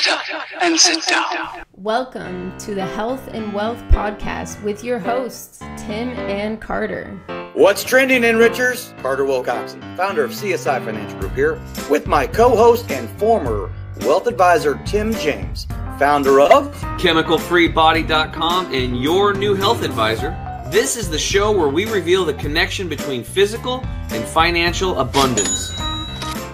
Shut up and sit down. Welcome to the Health and Wealth Podcast with your hosts, Tim and Carter. What's trending, Enrichers? Carter Wilcoxon, founder of CSI Financial Group here, with my co-host and former wealth advisor, Tim James, founder of ChemicalFreeBody.com and your new health advisor. This is the show where we reveal the connection between physical and financial abundance.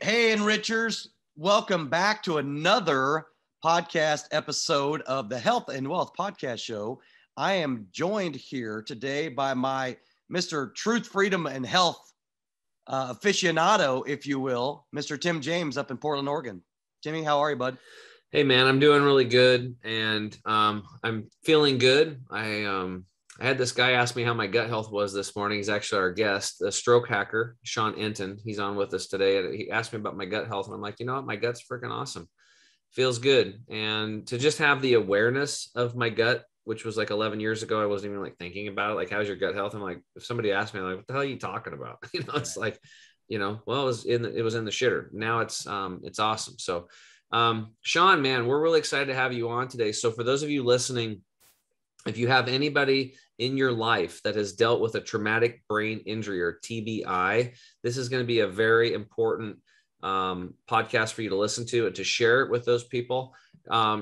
Hey, Enrichers. Welcome back to another podcast episode of the Health and Wealth Podcast Show. I am joined here today by my Mr. Truth, Freedom, and Health aficionado, if you will, Mr. Tim James up in Portland, Oregon. Timmy, how are you, bud? Hey, man, I'm doing really good, and I'm feeling good. I had this guy ask me how my gut health was this morning. He's actually our guest, the stroke hacker, Sean Entin. He's on with us today. And he asked me about my gut health, and I'm like, you know what? My gut's freaking awesome. Feels good. And to just have the awareness of my gut, which was like 11 years ago, I wasn't even like thinking about it. Like, how's your gut health? I'm like, if somebody asked me, I'm like, what the hell are you talking about? You know, it's like, you know, well, it was in the shitter. Now it's awesome. So, Sean, man, we're really excited to have you on today. So for those of you listening, if you have anybody in your life that has dealt with a traumatic brain injury or TBI, this is going to be a very important podcast for you to listen to and to share it with those people.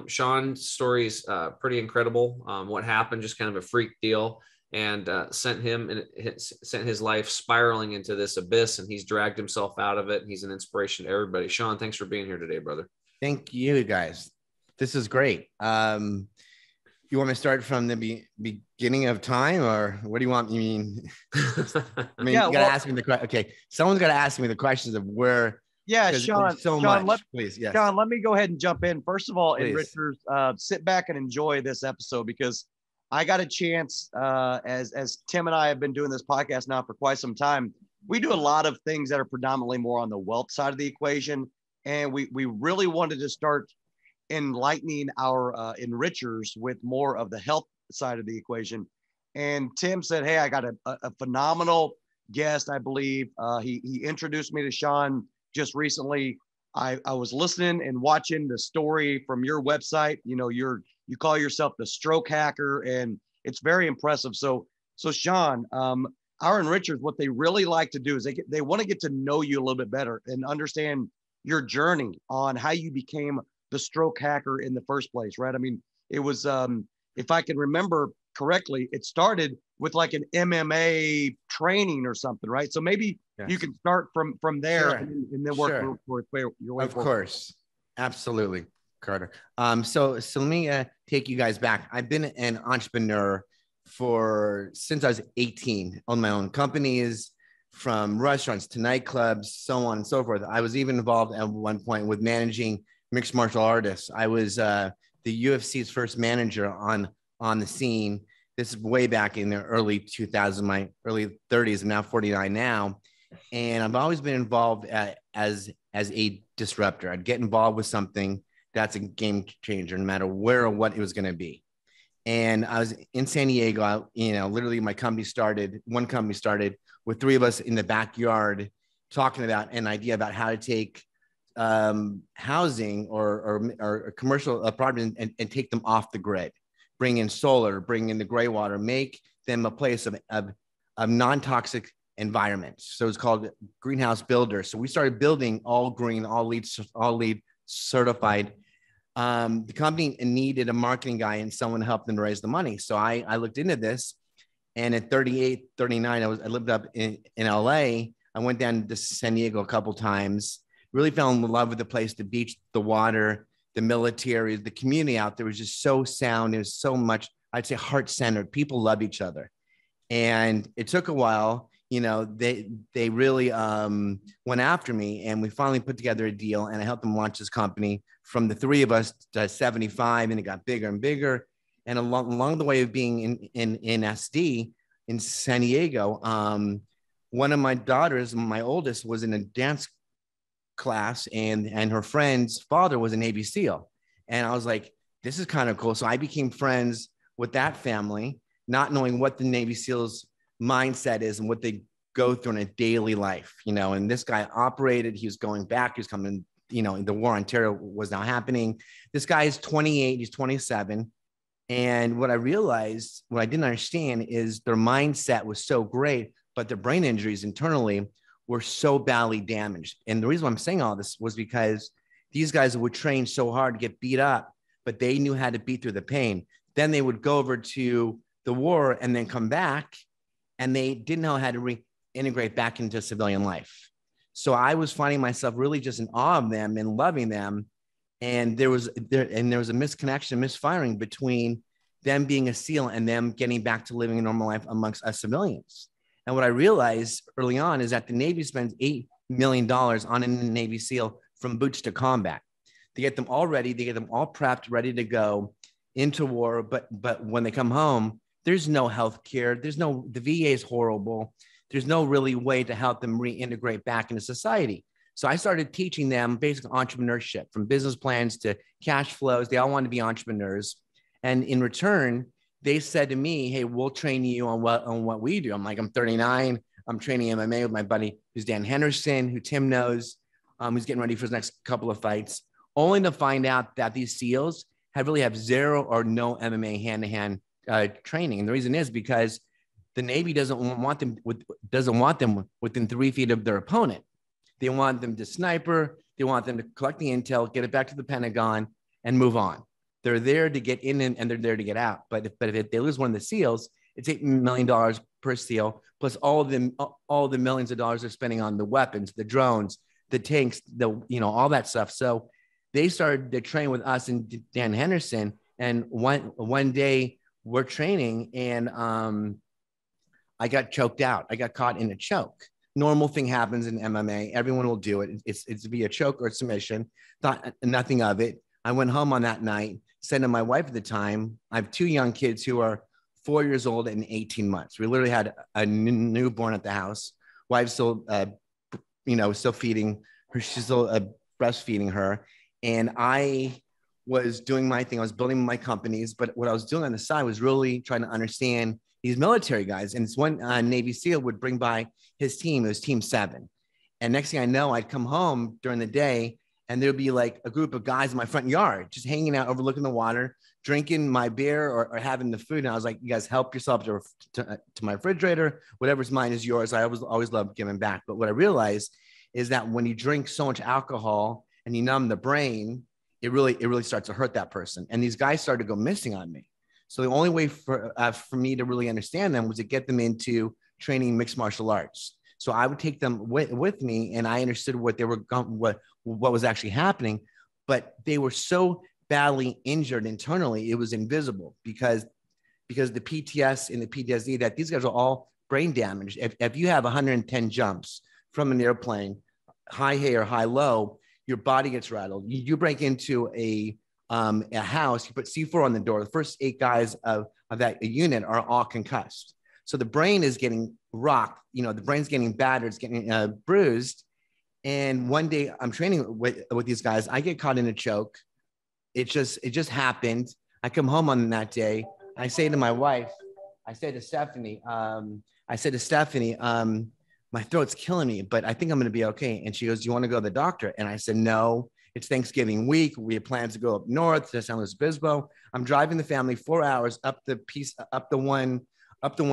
Sean's story is pretty incredible. What happened, just kind of a freak deal, and sent his life spiraling into this abyss, and he's dragged himself out of it. He's an inspiration to everybody. Sean, thanks for being here today, brother. Thank you, guys. This is great. You want me to start from the beginning of time, or what do you want? You gotta ask me the question. Okay, someone's got to ask me the questions of where. Yeah, Sean. Please, yes. Sean, let me go ahead and jump in. First of all, Enrichers, sit back and enjoy this episode, because I got a chance, as Tim and I have been doing this podcast now for quite some time. We do a lot of things that are predominantly more on the wealth side of the equation, and we really wanted to start enlightening our enrichers with more of the health side of the equation. And Tim said, hey, I got a phenomenal guest, I believe. He introduced me to Sean just recently. I was listening and watching the story from your website. You know, you call yourself the stroke hacker, and it's very impressive. So Sean, our enrichers, what they really like to do is they want to get to know you a little bit better and understand your journey on how you became the stroke hacker in the first place, right? I mean, it was, if I can remember correctly, it started with like an MMA training or something, right? So maybe you can start from there, Sure. and then work your way Of forward. course. Absolutely, Carter. So let me take you guys back. I've been an entrepreneur since I was 18, on my own companies, from restaurants to nightclubs, so on and so forth. I was even involved at one point with managing mixed martial artists. I was the UFC's first manager on the scene. This is way back in the early 2000s, my early 30s. I'm now 49 now. And I've always been involved as a disruptor. I'd get involved with something that's a game changer, no matter where or what it was going to be. And I was in San Diego, literally one company started with three of us in the backyard talking about an idea about how to take housing or commercial apartments and take them off the grid, bring in solar, bring in the gray water, make them a place of non-toxic environments. So it's called greenhouse builder. So we started building all green, all LEED certified. The company needed a marketing guy and someone to help them raise the money. So I looked into this, and at 38, 39, I lived up in LA. I went down to San Diego a couple times. Really fell in love with the place, the beach, the water, the military, the community out there was just so sound. It was so much, I'd say, heart-centered. People love each other. And it took a while. They really went after me, and we finally put together a deal, and I helped them launch this company from the three of us to 75, and it got bigger and bigger. And along the way of being in SD in San Diego, one of my daughters, my oldest, was in a dance class, and her friend's father was a Navy SEAL. And I was like, this is kind of cool. So I became friends with that family, not knowing what the Navy SEALs mindset is and what they go through in a daily life, and this guy operated, he was going back, he was coming the war on terror was now happening. This guy is 28, he's 27. And what I realized, what I didn't understand is their mindset was so great, but their brain injuries internally were so badly damaged. And the reason why I'm saying all this was because these guys would train so hard to get beat up, but they knew how to beat through the pain. Then they would go over to the war and then come back, and they didn't know how to reintegrate back into civilian life. So I was finding myself really just in awe of them and loving them. And there was a misconnection, misfiring between them being a SEAL and them getting back to living a normal life amongst us civilians. And what I realized early on is that the Navy spends $8 million on a Navy SEAL from boots to combat. They get them all ready. They get them all prepped, ready to go into war. But when they come home, there's no health care. The VA is horrible. There's no really way to help them reintegrate back into society. So I started teaching them basic entrepreneurship, from business plans to cash flows. They all want to be entrepreneurs. And in return, they said to me, hey, we'll train you on what we do. I'm like, I'm 39. I'm training MMA with my buddy, who's Dan Henderson, who Tim knows, who's getting ready for his next couple of fights, only to find out that these SEALs really have zero or no MMA hand-to-hand training. And the reason is because the Navy doesn't want them within 3 feet of their opponent. They want them to sniper. They want them to collect the intel, get it back to the Pentagon, and move on. They're there to get in and they're there to get out. But if they lose one of the SEALs, it's $8 million per SEAL, plus all the millions of dollars they're spending on the weapons, the drones, the tanks, all that stuff. So they started to train with us and Dan Henderson. And one day we're training, and I got choked out. I got caught in a choke. Normal thing happens in MMA. Everyone will do it. It's via choke or submission. Thought nothing of it. I went home on that night, said to my wife at the time, I have 2 young kids who are 4 years old and 18 months. We literally had a newborn at the house. Wife's still, still feeding her. She's still breastfeeding her. And I was doing my thing. I was building my companies, but what I was doing on the side was really trying to understand these military guys. And it's one Navy SEAL would bring by his team. It was Team 7. And next thing I know, I'd come home during the day, and there'd be like a group of guys in my front yard, just hanging out, overlooking the water, drinking my beer or having the food. And I was like, you guys help yourself to my refrigerator. Whatever's mine is yours. I always love giving back. But what I realized is that when you drink so much alcohol and you numb the brain, it really starts to hurt that person. And these guys started to go missing on me. So the only way for me to really understand them was to get them into training mixed martial arts. So I would take them with me, and I understood what was actually happening, but they were so badly injured internally, it was invisible because the PTS and the PTSD, that these guys are all brain damaged. If you have 110 jumps from an airplane, high or high low, your body gets rattled. You break into a house, you put C4 on the door. The first 8 guys of that unit are all concussed. So the brain is getting rocked. The brain's getting battered, it's getting bruised. And one day I'm training with these guys. I get caught in a choke. It just happened. I come home on that day. I say to my wife, I said to Stephanie, my throat's killing me, but I think I'm going to be okay. And she goes, do you want to go to the doctor? And I said, no, it's Thanksgiving week. We have plans to go up north to San Luis Obispo. I'm driving the family 4 hours up the one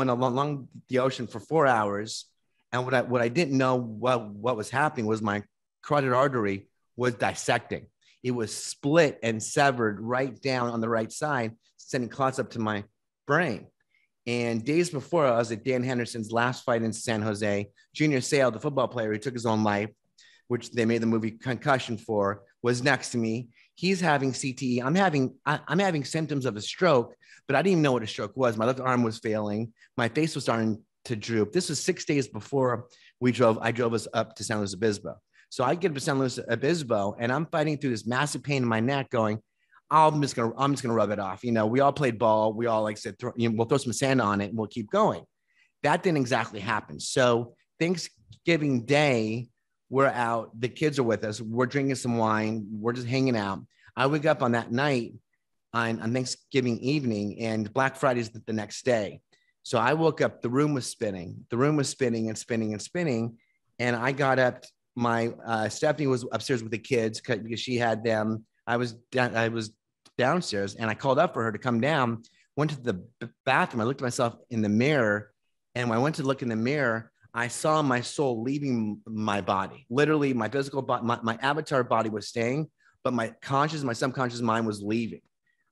along the ocean for 4 hours. And what I didn't know what was happening was my carotid artery was dissecting. It was split and severed right down on the right side, sending clots up to my brain. And days before, I was at Dan Henderson's last fight in San Jose. Junior Seau, the football player who took his own life, which they made the movie Concussion for, was next to me. He's having CTE. I'm having symptoms of a stroke, but I didn't even know what a stroke was. My left arm was failing. My face was starting to droop. This was 6 days before I drove us up to San Luis Obispo. So I get up to San Luis Obispo, and I'm fighting through this massive pain in my neck, going, I'm just gonna rub it off. We all played ball. We all said, we'll throw some sand on it and we'll keep going. That didn't exactly happen. So Thanksgiving Day, we're out. The kids are with us. We're drinking some wine. We're just hanging out. I wake up on that night on Thanksgiving evening, and Black Friday is the next day. So I woke up. The room was spinning. The room was spinning and spinning and spinning. And I got up Stephanie was upstairs with the kids because she had them. I was downstairs, and I called up for her to come down. Went to the bathroom. I looked at myself in the mirror, and when I went to look in the mirror, I saw my soul leaving my body. Literally, my physical body, my avatar body was staying, but my conscious, my subconscious mind was leaving.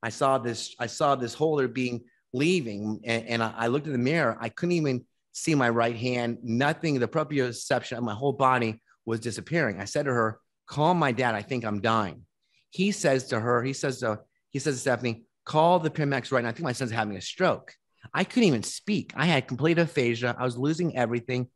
I saw this holder being leaving, and I looked in the mirror. I couldn't even see my right hand. Nothing. The proprioception of my whole body was disappearing. I said to her, "Call my dad. I think I'm dying." He says to Stephanie, "Call the paramedics right now. I think my son's having a stroke." I couldn't even speak. I had complete aphasia. I was losing everything.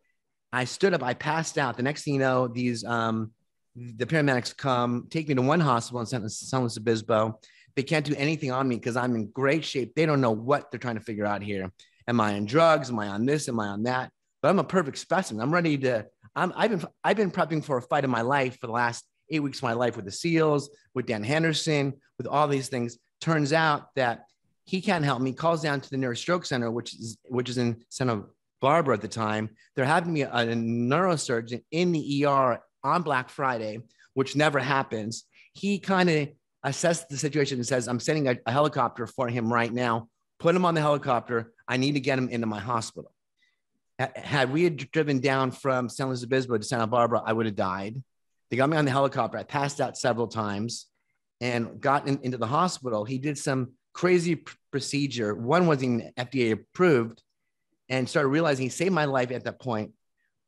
I stood up. I passed out. The next thing you know, the paramedics come, take me to one hospital in San Luis Obispo. They can't do anything on me because I'm in great shape. They don't know what they're trying to figure out here. Am I on drugs? Am I on this? Am I on that? But I'm a perfect specimen. I'm ready to. I've been prepping for a fight of my life for the last 8 weeks of my life with the SEALs, with Dan Henderson, with all these things. Turns out that he can't help me. Calls down to the nearest stroke center, which is in Santa Barbara at the time. They're having me a neurosurgeon in the ER on Black Friday, which never happens. He kind of assessed the situation and says, "I'm sending a helicopter for him right now. Put him on the helicopter. I need to get him into my hospital." Had we driven down from San Luis Obispo to Santa Barbara, I would have died. They got me on the helicopter. I passed out several times and got into the hospital. He did some crazy procedure. One wasn't even FDA approved, and started realizing he saved my life at that point.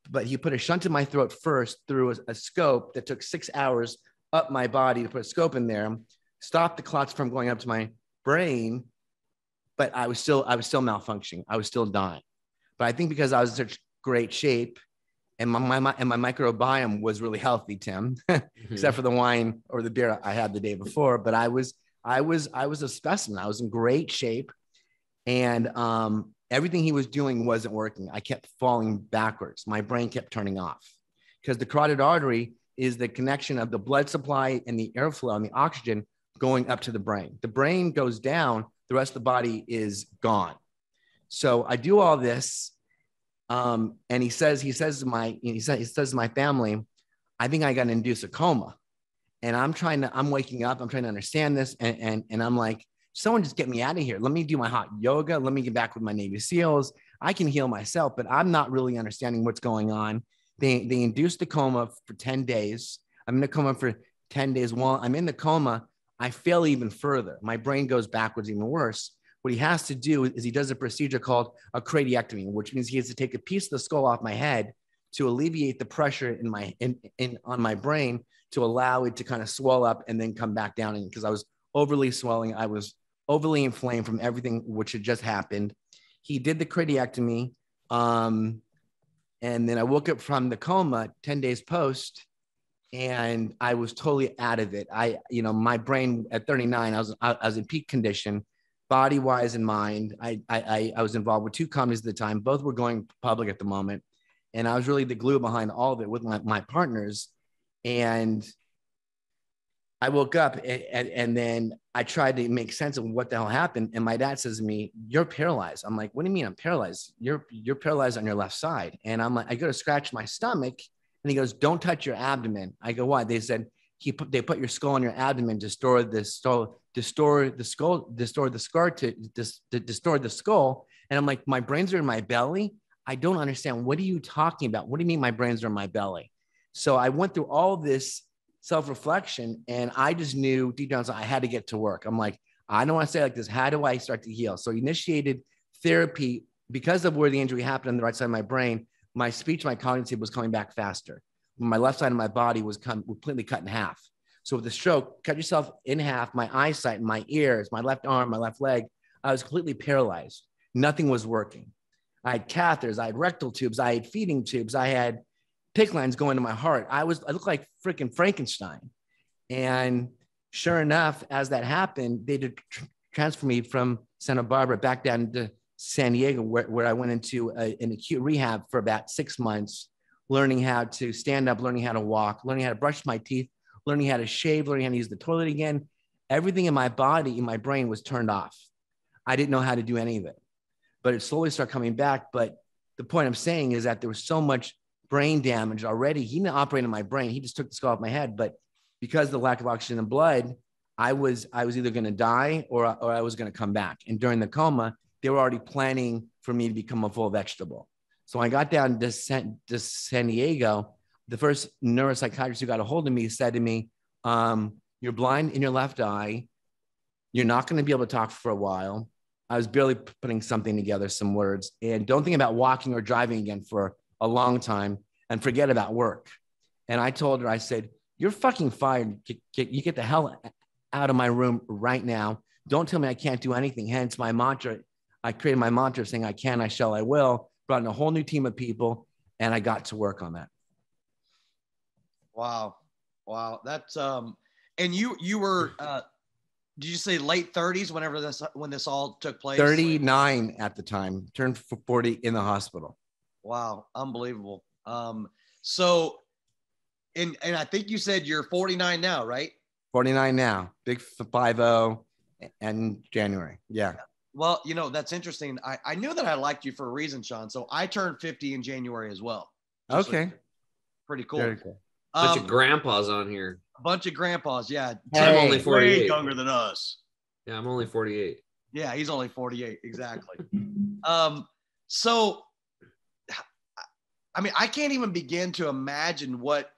But he put a shunt in my throat first through a scope that took 6 hours up my body to put a scope in there, stopped the clots from going up to my brain. But I was still malfunctioning. I was still dying. But I think because I was in such great shape and my microbiome was really healthy, Tim, except for the wine or the beer I had the day before. But I was a specimen. I was in great shape, and everything he was doing wasn't working. I kept falling backwards. My brain kept turning off because the carotid artery is the connection of the blood supply and the airflow and the oxygen going up to the brain. The brain goes down, the rest of the body is gone. So I do all this, and he says to my family, "I think I got to induce a coma." And I'm waking up, I'm trying to understand this, and I'm like, someone just get me out of here. Let me do my hot yoga. Let me get back with my Navy SEALs. I can heal myself, but I'm not really understanding what's going on. They induced the coma for 10 days. I'm in a coma for 10 days. While I'm in the coma, I fail even further. My brain goes backwards even worse. What he has to do is he does a procedure called a craniectomy, which means he has to take a piece of the skull off my head to alleviate the pressure on my brain to allow it to kind of swell up and then come back down. And because I was overly swelling, I was overly inflamed from everything which had just happened. He did the craniectomy. And then I woke up from the coma 10 days post, and I was totally out of it. My brain at 39, I was in peak condition, body wise and mind. I was involved with 2 companies at the time. Both were going public at the moment. And I was really the glue behind all of it with my partners. And I woke up and then I tried to make sense of what the hell happened. And my dad says to me, "You're paralyzed." I'm like, "What do you mean I'm paralyzed?" You're paralyzed on your left side. And I'm like, I go to scratch my stomach, and he goes, "Don't touch your abdomen." I go, "Why?" They said, they put your skull on your abdomen to store the skull. And I'm like, "My brains are in my belly. I don't understand. What are you talking about? What do you mean my brains are in my belly?" So I went through all this self-reflection, and I just knew deep down I had to get to work. I'm like, I don't want to say like this. How do I start to heal? So I initiated therapy because of where the injury happened on the right side of my brain. My speech, my cognitive was coming back faster. My left side of my body was completely cut in half. So with the stroke, cut yourself in half, my eyesight, my ears, my left arm, my left leg, I was completely paralyzed. Nothing was working. I had catheters, I had rectal tubes, I had feeding tubes, I had PICC lines going to my heart. I looked like freaking Frankenstein. And sure enough, as that happened, they did transfer me from Santa Barbara back down to San Diego, where I went into an acute rehab for about 6 months, learning how to stand up, learning how to walk, learning how to brush my teeth, learning how to shave, learning how to use the toilet again. Everything in my body, in my brain was turned off. I didn't know how to do any of it, but it slowly started coming back. But the point I'm saying is that there was so much brain damage already. He didn't operate on my brain. He just took the skull off my head. But because of the lack of oxygen in the blood, I was either going to die or I was going to come back. And during the coma, they were already planning for me to become a full vegetable. So I got down to San Diego. The first neuropsychiatrist who got a hold of me said to me, you're blind in your left eye. You're not going to be able to talk for a while. I was barely putting something together, some words. And don't think about walking or driving again for a long time and forget about work. And I told her, I said, you're fucking fired. You get the hell out of my room right now. Don't tell me I can't do anything. Hence my mantra. I created my mantra saying, I can, I shall, I will. Brought in a whole new team of people, and I got to work on that. Wow. That's and you were did you say late 30s when this all took place? 39 at the time, turned 40 in the hospital. Wow, unbelievable. So and I think you said you're 49 now, right? 49 now. Big 50 and January. Yeah. Well, that's interesting. I knew that I liked you for a reason, Sean. So I turned 50 in January as well. Okay. Pretty cool. Very cool. Bunch of grandpas on here. A bunch of grandpas, yeah. I'm only 48. Way younger than us. Yeah, I'm only 48. Yeah, he's only 48, exactly. So, I mean, I can't even begin to imagine what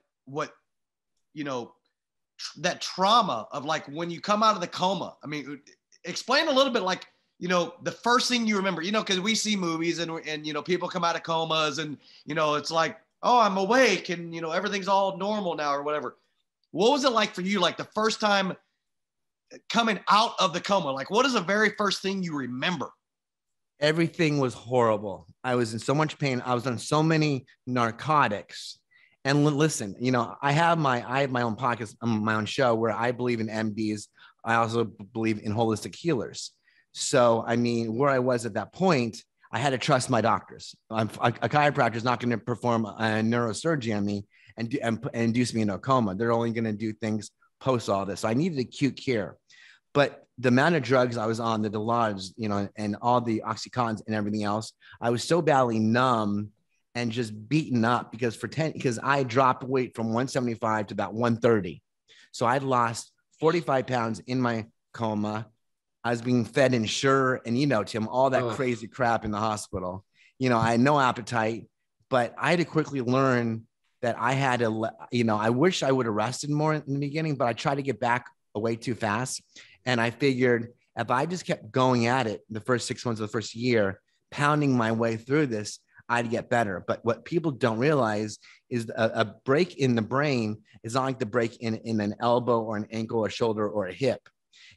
that trauma of like when you come out of the coma. I mean, explain a little bit, like, the first thing you remember, because we see movies and people come out of comas and, it's like, oh, I'm awake and, everything's all normal now or whatever. What was it like for you? Like the first time coming out of the coma, like what is the very first thing you remember? Everything was horrible. I was in so much pain. I was on so many narcotics. And listen, I have my own podcast, my own show where I believe in MDs. I also believe in holistic healers. So, I mean, where I was at that point, I had to trust my doctors. A chiropractor is not going to perform a neurosurgery on me and induce me into a coma. They're only going to do things post all this. So I needed acute care. But the amount of drugs I was on, the Dilaudid, and all the Oxycontins and everything else, I was so badly numb and just beaten up because I dropped weight from 175 to about 130. So I'd lost 45 pounds in my coma. I was being fed Ensure and, Tim, all that crazy crap in the hospital. I had no appetite, but I had to quickly learn that I had to, I wish I would have rested more in the beginning, but I tried to get back way too fast. And I figured if I just kept going at it the first 6 months of the first year, pounding my way through this, I'd get better. But what people don't realize is a break in the brain is not like the break in an elbow or an ankle or shoulder or a hip.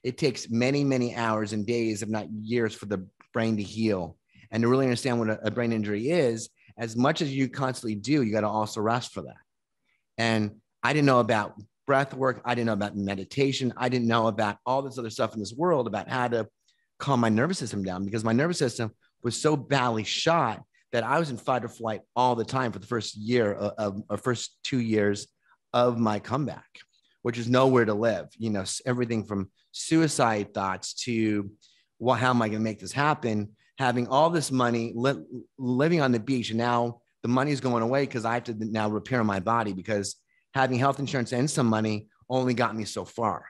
It takes many, many hours and days, if not years, for the brain to heal. And to really understand what a brain injury is, as much as you constantly do, you got to also rest for that. And I didn't know about breath work. I didn't know about meditation. I didn't know about all this other stuff in this world about how to calm my nervous system down, because my nervous system was so badly shot that I was in fight or flight all the time for the first year or first 2 years of my comeback, which is nowhere to live. Everything from suicide thoughts to, well, how am I going to make this happen? Having all this money, living on the beach, and now the money's going away because I have to now repair my body, because having health insurance and some money only got me so far.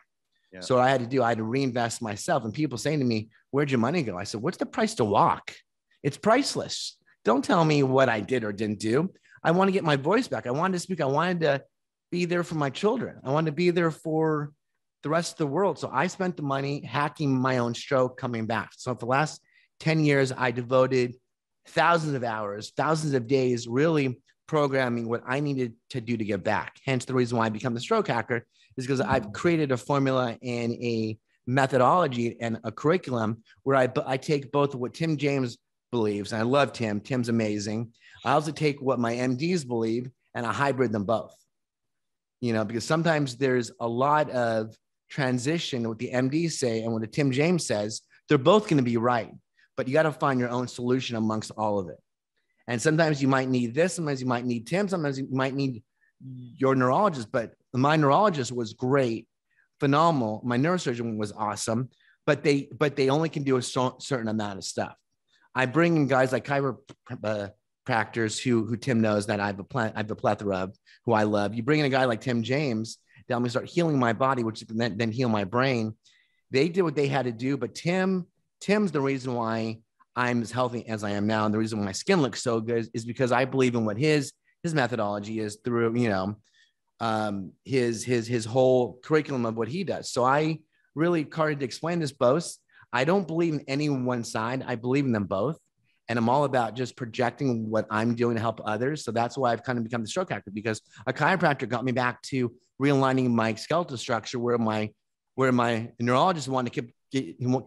Yeah. So what I had to do, I had to reinvest myself. And people saying to me, where'd your money go? I said, what's the price to walk? It's priceless. Don't tell me what I did or didn't do. I want to get my voice back. I wanted to speak. I wanted to be there for my children. I wanted to be there for the rest of the world. So I spent the money hacking my own stroke, coming back. So for the last 10 years, I devoted thousands of hours, thousands of days, really programming what I needed to do to get back. Hence the reason why I become the stroke hacker is because I've created a formula and a methodology and a curriculum where I take both of what Tim James believes, and I love Tim. Tim's amazing. I also take what my MDs believe and I hybrid them both. Because sometimes there's a lot of transition what the MDs say and what the Tim James says. They're both going to be right, but you got to find your own solution amongst all of it. And sometimes you might need this, sometimes you might need Tim, sometimes you might need your neurologist. But my neurologist was great, phenomenal. My neurosurgeon was awesome, but they only can do a certain amount of stuff. I bring in guys like chiropractors chiropractors who Tim knows that I have a plethora of, who I love. You bring in a guy like Tim James to help me start healing my body, which then heal my brain. They did what they had to do, but Tim's the reason why I'm as healthy as I am now. And the reason why my skin looks so good is because I believe in what his methodology is through, his whole curriculum of what he does. So I really started to explain this both. I don't believe in any one side. I believe in them both. And I'm all about just projecting what I'm doing to help others. So that's why I've kind of become the stroke actor, because a chiropractor got me back to realigning my skeletal structure where my neurologist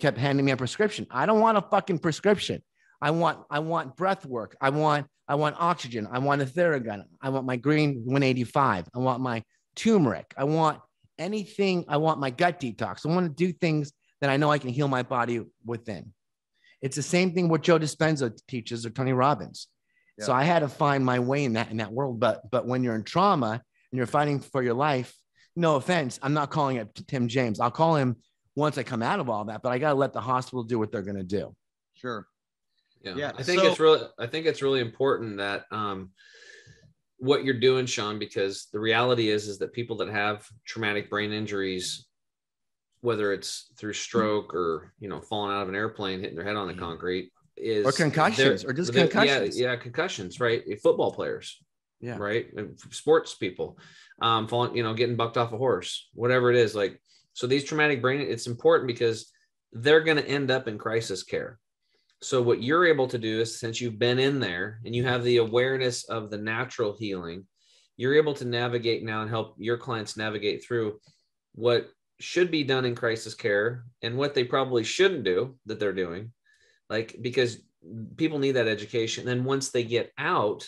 kept handing me a prescription. I don't want a fucking prescription. I want breath work. I want oxygen. I want a Theragun. I want my green 185. I want my turmeric. I want anything. I want my gut detox. I want to do things that I know I can heal my body within. It's the same thing what Joe Dispenza teaches or Tony Robbins. Yeah. So I had to find my way in that world. But when you're in trauma and you're fighting for your life, no offense, I'm not calling it Tim James. I'll call him once I come out of all that, but I got to let the hospital do what they're going to do. Sure. Yeah. I think it's really important that what you're doing, Sean, because the reality is that people that have traumatic brain injuries, whether it's through stroke or, falling out of an airplane, hitting their head on the concrete, or concussions, or just concussions. Yeah, concussions, right? Football players, yeah, right? And sports people, falling, getting bucked off a horse, whatever it is. Like, so these traumatic brain, it's important because they're going to end up in crisis care. So what you're able to do is, since you've been in there and you have the awareness of the natural healing, you're able to navigate now and help your clients navigate through what should be done in crisis care and what they probably shouldn't do that they're doing, like, because people need that education. And then once they get out,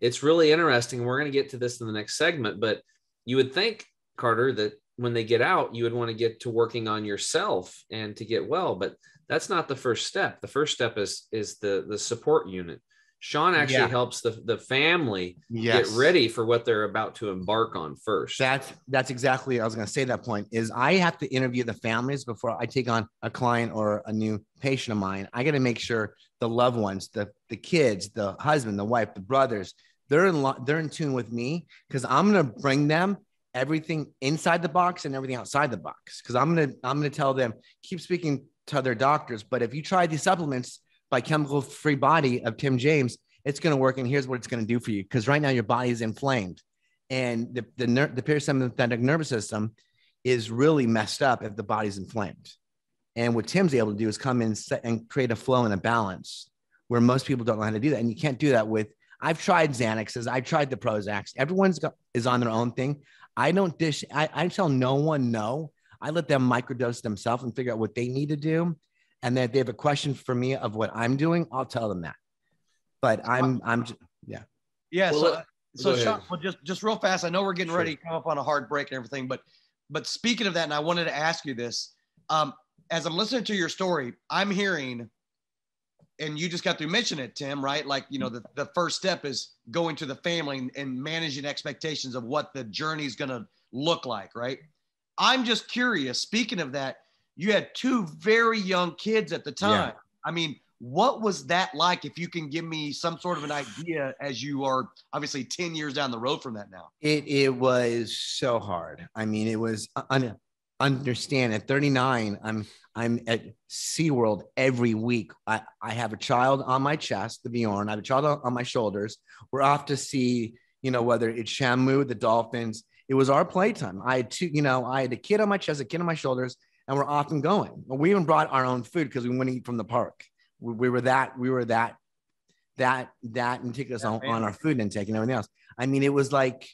it's really interesting. We're going to get to this in the next segment, but you would think, Carter, that when they get out, you would want to get to working on yourself and to get well, but that's not the first step. The first step is the support unit. Sean actually helps the family get ready for what they're about to embark on first. That's exactly, I was going to say that point is I have to interview the families before I take on a client or a new patient of mine. I got to make sure the loved ones, the kids, the husband, the wife, the brothers, they're in tune with me, because I'm going to bring them everything inside the box and everything outside the box. Because I'm going to tell them, keep speaking to their doctors, but if you try these supplements by Chemical Free Body of Tim James, it's going to work. And here's what it's going to do for you. Because right now your body is inflamed, and the parasympathetic nervous system is really messed up if the body's inflamed. And what Tim's able to do is come in and create a flow and a balance where most people don't know how to do that. And you can't do that with, I've tried Xanaxes. I've tried the Prozacs. Everyone's is on their own thing. I don't I tell no one no. I let them microdose themselves and figure out what they need to do. And then if they have a question for me of what I'm doing, I'll tell them that. But yeah. Well, so Sean, well, just real fast. I know we're getting ready to come up on a hard break and everything, but speaking of that, and I wanted to ask you this, as I'm listening to your story, I'm hearing, and you just got to mention it, Tim, right? Like, the first step is going to the family and managing expectations of what the journey is going to look like, right? I'm just curious, speaking of that, you had two very young kids at the time. Yeah. I mean, what was that like? If you can give me some sort of an idea, as you are obviously 10 years down the road from that now. It was so hard. I mean, it was understand at 39, I'm at SeaWorld every week. I have a child on my chest, the Bjorn. I have a child on my shoulders. We're off to see, whether it's Shamu, the dolphins. It was our playtime. I had a kid on my chest, a kid on my shoulders, and we're often going. We even brought our own food because we wouldn't eat from the park. We were that meticulous on our food intake and everything else. I mean, it was like,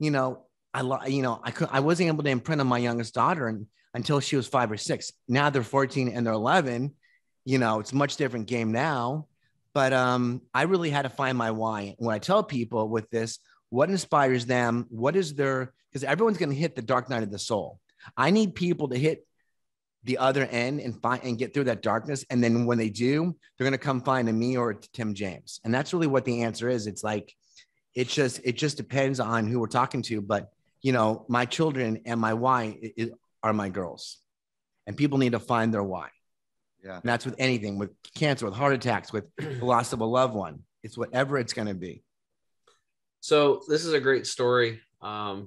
I wasn't able to imprint on my youngest daughter until she was 5 or 6. Now they're 14 and they're 11. It's a much different game now. But I really had to find my why. When I tell people with this, what inspires them, what is because everyone's going to hit the dark night of the soul. I need people to hit the other end and get through that darkness. And then when they do, they're going to come find me or Tim James. And that's really what the answer is. It's like, it just depends on who we're talking to. But, my children and my why are my girls, and people need to find their why. Yeah. And that's with anything, with cancer, with heart attacks, with the loss of a loved one. It's whatever it's going to be. So this is a great story. A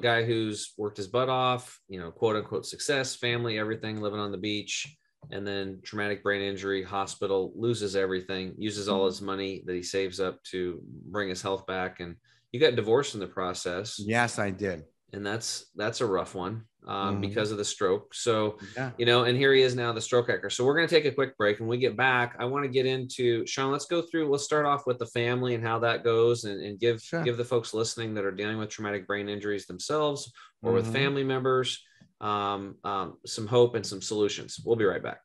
guy who's worked his butt off, quote unquote success, family, everything, living on the beach, and then traumatic brain injury, hospital, loses everything, uses all his money that he saves up to bring his health back. And you got divorced in the process. Yes, I did. And that's a rough one because of the stroke. So, Yeah. And here he is now, the stroke hacker. So we're going to take a quick break. When we get back, I want to get into, Sean, let's start off with the family and how that goes and give the folks listening that are dealing with traumatic brain injuries themselves or with family members some hope and some solutions. We'll be right back.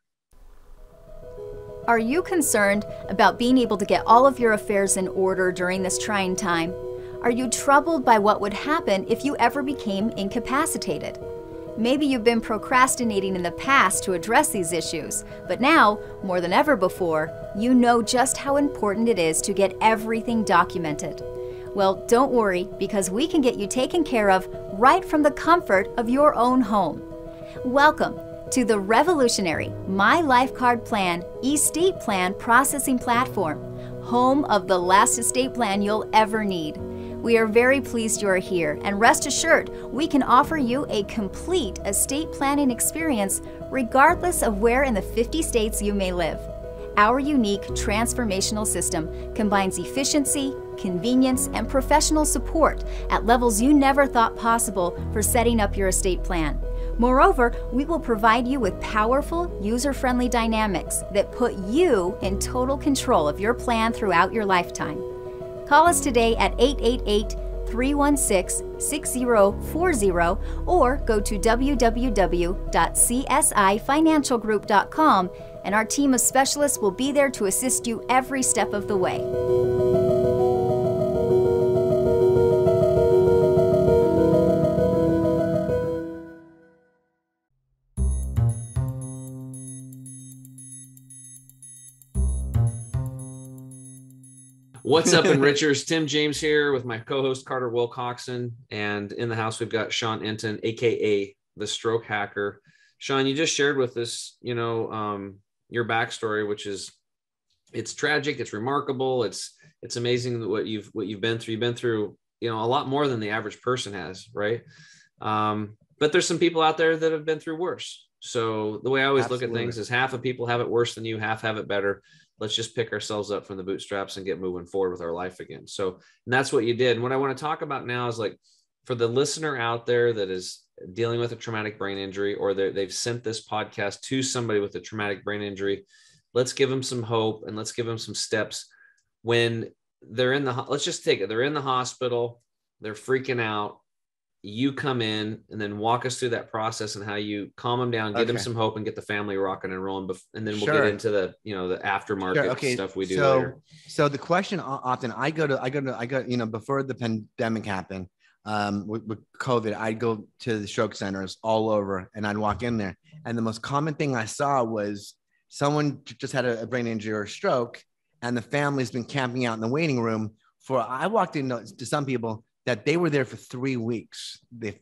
Are you concerned about being able to get all of your affairs in order during this trying time? Are you troubled by what would happen if you ever became incapacitated? Maybe you've been procrastinating in the past to address these issues, but now, more than ever before, you know just how important it is to get everything documented. Well, don't worry, because we can get you taken care of right from the comfort of your own home. Welcome to the revolutionary My Life Card Plan estate plan processing platform, home of the last estate plan you'll ever need. We are very pleased you are here, and rest assured, we can offer you a complete estate planning experience regardless of where in the 50 states you may live. Our unique transformational system combines efficiency, convenience, and professional support at levels you never thought possible for setting up your estate plan. Moreover, we will provide you with powerful, user-friendly dynamics that put you in total control of your plan throughout your lifetime. Call us today at 888-316-6040 or go to www.csifinancialgroup.com and our team of specialists will be there to assist you every step of the way. What's up, Enrichers? Tim James here with my co-host Carter Wilcoxon, and in the house we've got Sean Entin, aka the Stroke Hacker. Sean, you just shared with us, your backstory, which is it's tragic, it's remarkable, it's amazing what you've been through. You've been through, a lot more than the average person has, right? But there's some people out there that have been through worse. So the way I always look at things is half of people have it worse than you, half have it better. Let's just pick ourselves up from the bootstraps and get moving forward with our life again. So, and that's what you did. And what I want to talk about now is like for the listener out there that is dealing with a traumatic brain injury, or they've sent this podcast to somebody with a traumatic brain injury, let's give them some hope and let's give them some steps when they're let's just take it. They're in the hospital, they're freaking out. You come in and then walk us through that process and how you calm them down, give them some hope, and get the family rocking and rolling. And then we'll get into the, the aftermarket stuff we do later. So the question often I go, before the pandemic happened, with COVID, I'd go to the stroke centers all over and I'd walk in there. And the most common thing I saw was someone just had a brain injury or a stroke, and the family's been camping out in the waiting room I walked into some people that they were there for 3 weeks. The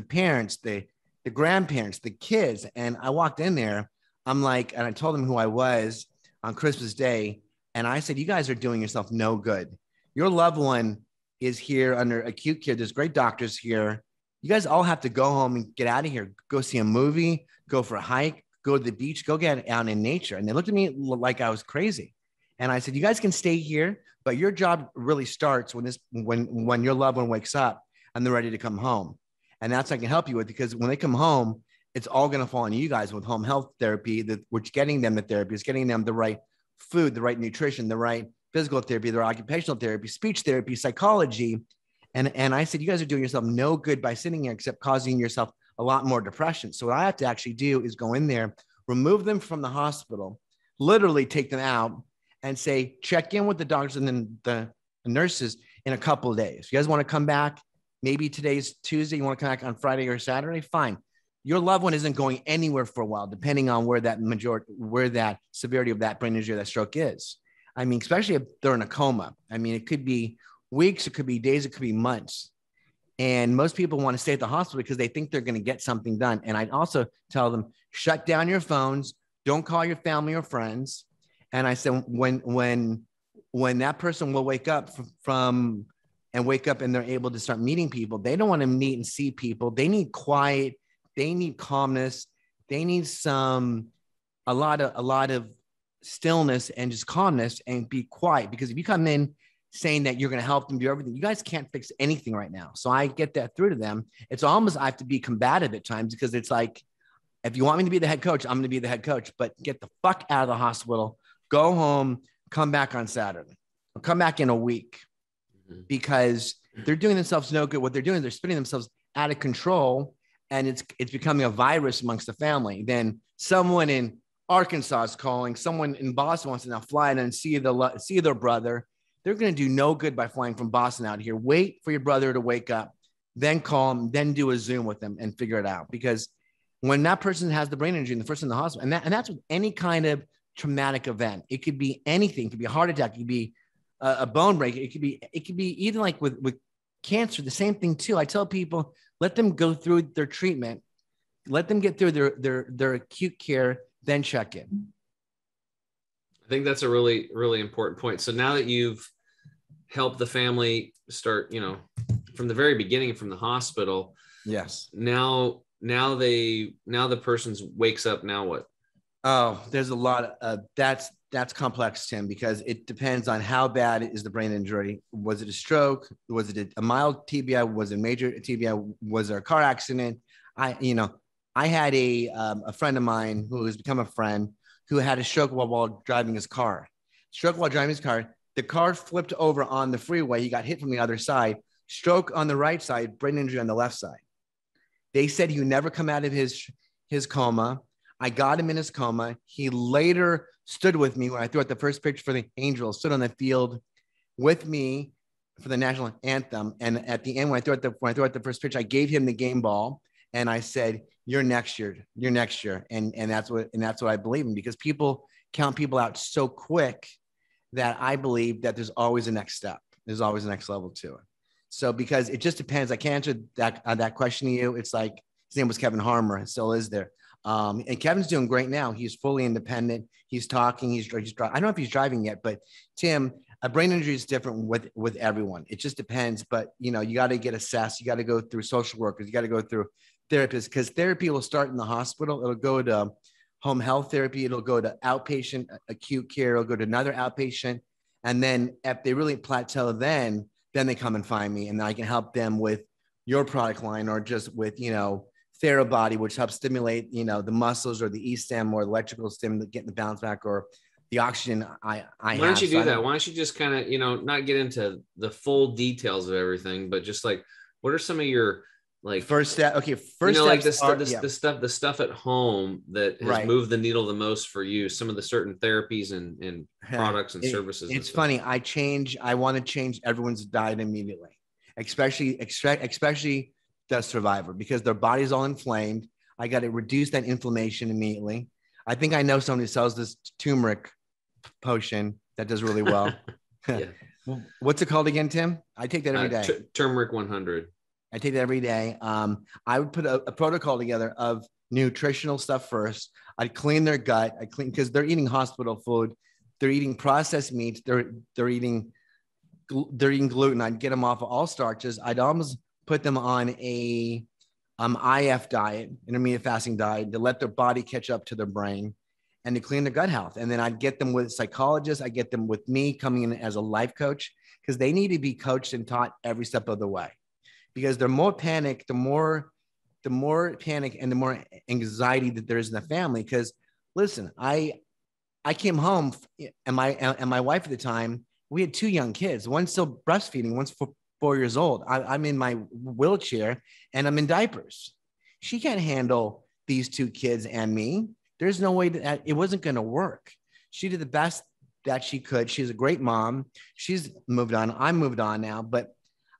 parents, the grandparents, the kids. And I walked in there, and I told them who I was on Christmas Day. And I said, you guys are doing yourself no good. Your loved one is here under acute care. There's great doctors here. You guys all have to go home and get out of here. Go see a movie, go for a hike, go to the beach, go get out in nature. And they looked at me like I was crazy. And I said, you guys can stay here, but your job really starts when your loved one wakes up and they're ready to come home. And that's what I can help you with, because when they come home, it's all going to fall on you guys with home health therapy, which getting them the therapy is getting them the right food, the right nutrition, the right physical therapy, the right occupational therapy, speech therapy, psychology. And I said, you guys are doing yourself no good by sitting here except causing yourself a lot more depression. So what I have to actually do is go in there, remove them from the hospital, literally take them out, and say, check in with the doctors and then the nurses in a couple of days. If you guys want to come back, maybe today's Tuesday, you want to come back on Friday or Saturday, fine. Your loved one isn't going anywhere for a while, depending on where that severity of that brain injury, that stroke is. I mean, especially if they're in a coma. I mean, it could be weeks, it could be days, it could be months. And most people want to stay at the hospital because they think they're going to get something done. And I'd also tell them, shut down your phones, don't call your family or friends. And I said, when that person will wake up from and wake up and they're able to start meeting people, they don't want to meet and see people. They need quiet. They need calmness. They need a lot of stillness and just calmness and be quiet. Because if you come in saying that you're going to help them do everything, you guys can't fix anything right now. So I get that through to them. It's almost, I have to be combative at times, because it's like, if you want me to be the head coach, I'm going to be the head coach, but get the fuck out of the hospital, go home, come back on Saturday, or come back in a week, because they're doing themselves no good. What they're doing is they're spinning themselves out of control, and it's becoming a virus amongst the family. Then someone in Arkansas is calling, someone in Boston wants to now fly in and see their brother. They're going to do no good by flying from Boston out here. Wait for your brother to wake up, then call him, then do a Zoom with them and figure it out. Because when that person has the brain injury and the person in the hospital, and that's with any kind of traumatic event, it could be anything. It could be a heart attack. It could be a bone break. It could be even like with cancer, the same thing too. I tell people, let them go through their treatment, let them get through their acute care, then check in. I think that's a really, really important point. So now that you've helped the family start, from the very beginning, from the hospital. Yes. Now the person wakes up. Now what? Oh, there's a lot of that's complex, Tim, because it depends on how bad is the brain injury. Was it a stroke? Was it a mild TBI? Was it a major TBI? Was there a car accident? I had a friend of mine who has become a friend who had a stroke while driving his car. The car flipped over on the freeway. He got hit from the other side. Stroke on the right side, brain injury on the left side. They said he would never come out of his coma. I got him in his coma. He later stood with me when I threw out the first pitch for the Angels, stood on the field with me for the national anthem. And at the end, when I threw out the first pitch, I gave him the game ball and I said, "You're next year. You're next year." And that's what I believe in, because people count people out so quick that I believe that there's always a next step. There's always a next level to it. So, because it just depends. I can't answer that question to you. It's like, his name was Kevin Harmer, and still is there. And Kevin's doing great now. He's fully independent. He's talking. He's I don't know if he's driving yet, but Tim, a brain injury is different with everyone. It just depends. But you got to get assessed. You got to go through social workers. You got to go through therapists, because therapy will start in the hospital. It'll go to home health therapy. It'll go to outpatient acute care. It'll go to another outpatient. And then if they really plateau, then they come and find me, and I can help them with your product line, or just with, Therabody, which helps stimulate, the muscles, or the e-stim or electrical stim to get the bounce back, or the oxygen. Why don't you do that? Why don't you just kind of, not get into the full details of everything, but just like, what are some of your first step? Okay. First, the stuff at home that has moved the needle the most for you, some of the certain therapies and products and services. It's funny. I want to change everyone's diet immediately, especially the survivor, because their body's all inflamed. I got to reduce that inflammation immediately. I think I know someone who sells this turmeric potion that does really well. Yeah. What's it called again, Tim? I take that every day. Turmeric 100. I take that every day. I would put a protocol together of nutritional stuff first. I'd clean their gut. Because they're eating hospital food. They're eating processed meats. They're eating gluten. I'd get them off of all starches. I'd almost put them on a IF diet, intermittent fasting diet, to let their body catch up to their brain and to clean their gut health. And then I'd get them with psychologists. I get them with me coming in as a life coach, because they need to be coached and taught every step of the way, because the more panic and the more anxiety that there is in the family. Because listen, I came home, and my wife at the time, we had 2 young kids. One's still breastfeeding. One's 4 years old. I'm in my wheelchair and I'm in diapers. She can't handle these 2 kids and me. There's no way that it wasn't going to work. She did the best that she could. She's a great mom. She's moved on. I'm moved on now, but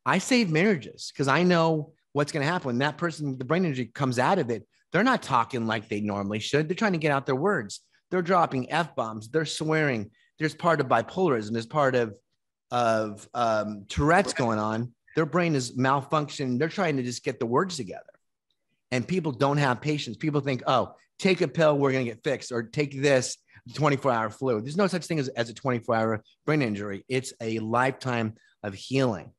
I save marriages, because I know what's going to happen when that person with the brain injury comes out of it. They're not talking like they normally should. They're trying to get out their words. They're dropping F-bombs. They're swearing. There's part of bipolarism. There's part of Tourette's going on. Their brain is malfunctioning. They're trying to just get the words together, and people don't have patience. People think, oh, take a pill, we're going to get fixed, or take this 24-hour flu. There's no such thing as a 24-hour brain injury. It's a lifetime of healing.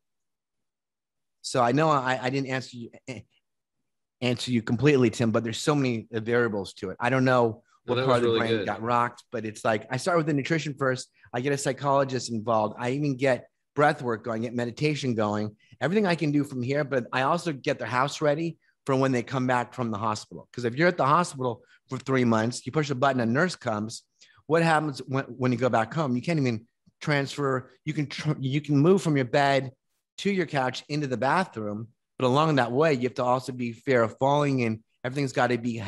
So I know I didn't answer you completely, Tim, but there's so many variables to it. I don't know what part of the brain got rocked, but it's like I start with the nutrition first. I get a psychologist involved. I even get breath work going, get meditation going, everything I can do from here. But I also get their house ready for when they come back from the hospital. Because if you're at the hospital for 3 months, you push a button, a nurse comes. What happens when you go back home? You can't even transfer. You can move from your bed to your couch into the bathroom, but along that way, you have to also be fair of falling, and everything's got to be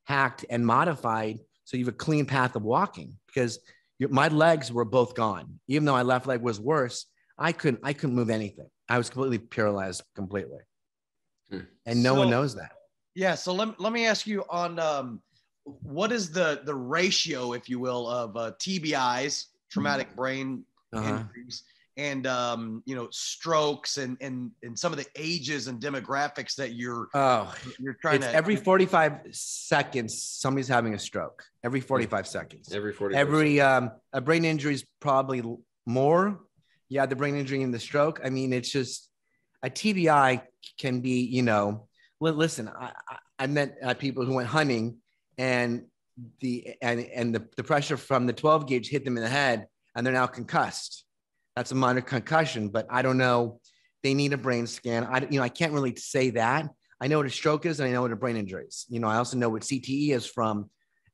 hacked and modified so you have a clean path of walking. Because my legs were both gone. Even though my left leg was worse, I couldn't move anything. I was completely paralyzed completely. And no one knows that. Yeah. So let me ask you on what is the ratio, if you will, of TBIs, traumatic brain injuries, and strokes and some of the ages and demographics that you're trying to. Every 45 seconds, somebody's having a stroke. Every 45 seconds. A brain injury is probably more. Yeah, the brain injury and the stroke. I mean, it's just a TBI can be, listen, I met people who went hunting and the pressure from the 12 gauge hit them in the head and they're now concussed. That's a minor concussion, but I don't know. They need a brain scan. I can't really say that. I know what a stroke is and I know what a brain injury is. I also know what CTE is from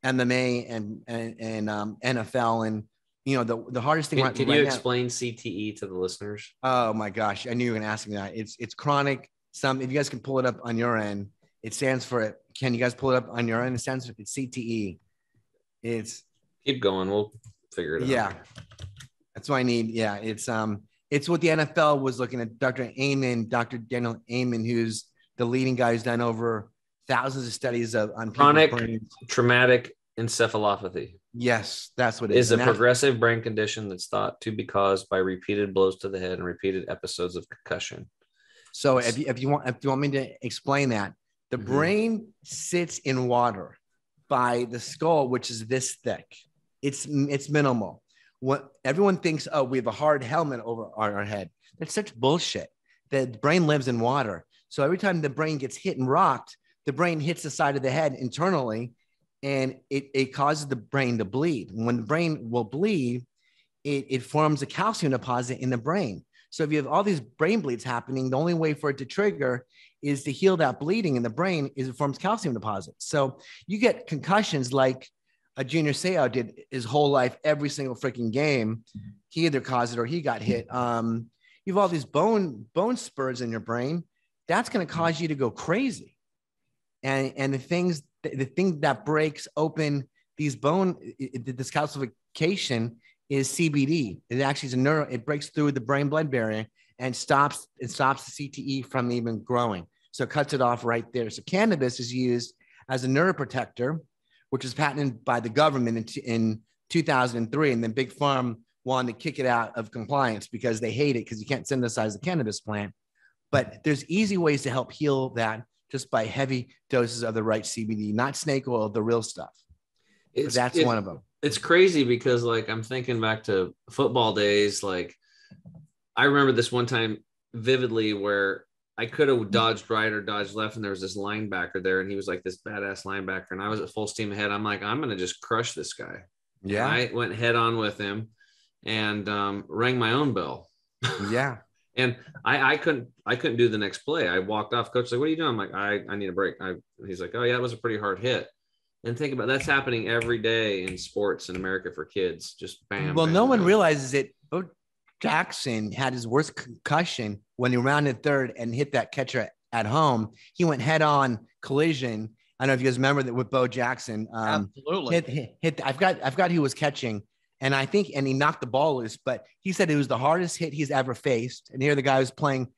MMA and NFL. And the hardest thing. Can you explain CTE to the listeners? Oh my gosh, I knew you were going to ask me that. It's chronic. If you guys can pull it up on your end, it stands for it. Can you guys pull it up on your end? It stands for CTE. Keep going. We'll figure it out. Yeah, that's what I need. Yeah, it's what the NFL was looking at. Dr. Daniel Amen, who's the leading guy who's done over thousands of studies on chronic traumatic encephalopathy. Yes, that's what it is. A progressive brain condition that's thought to be caused by repeated blows to the head and repeated episodes of concussion. So if you want me to explain that, the brain sits in water by the skull, which is this thick. It's minimal. What everyone thinks, we have a hard helmet over our head. That's such bullshit. The brain lives in water. So every time the brain gets hit and rocked, the brain hits the side of the head internally, and it causes the brain to bleed. And when the brain will bleed, it forms a calcium deposit in the brain. So if you have all these brain bleeds happening, the only way for it to trigger is to heal that bleeding in the brain is it forms calcium deposits. So you get concussions like a Junior Seau did his whole life, every single freaking game. He either caused it or he got hit. You have all these bone spurs in your brain. That's going to cause you to go crazy. And the thing that breaks open these this calcification is CBD. It actually is it breaks through the brain-blood barrier and stops the CTE from even growing. So it cuts it off right there. So cannabis is used as a neuroprotector, which was patented by the government in 2003. And then Big Pharma wanted to kick it out of compliance because they hate it because you can't synthesize the cannabis plant. But there's easy ways to help heal that just by heavy doses of the right CBD, not snake oil, the real stuff. That's one of them. It's crazy because I'm thinking back to football days. I remember this one time vividly where I could have dodged right or dodged left, and there was this linebacker there, and he was like this badass linebacker, and I was at full steam ahead. I'm like, I'm going to just crush this guy. Yeah. And I went head on with him and rang my own bell. Yeah. And I couldn't do the next play. I walked off. Coach was like, what are you doing? I'm like, I need a break. He's like, oh yeah, it was a pretty hard hit. And think about that's happening every day in sports in America for kids. Just bam. Well, bam, no one bam. realizes it. Bo Jackson had his worst concussion when he rounded third and hit that catcher at home. He went head on collision. I don't know if you guys remember that with Bo Jackson. Absolutely. Hit. I've got who was catching. And he knocked the ball loose, but he said it was the hardest hit he's ever faced. And here the guy was played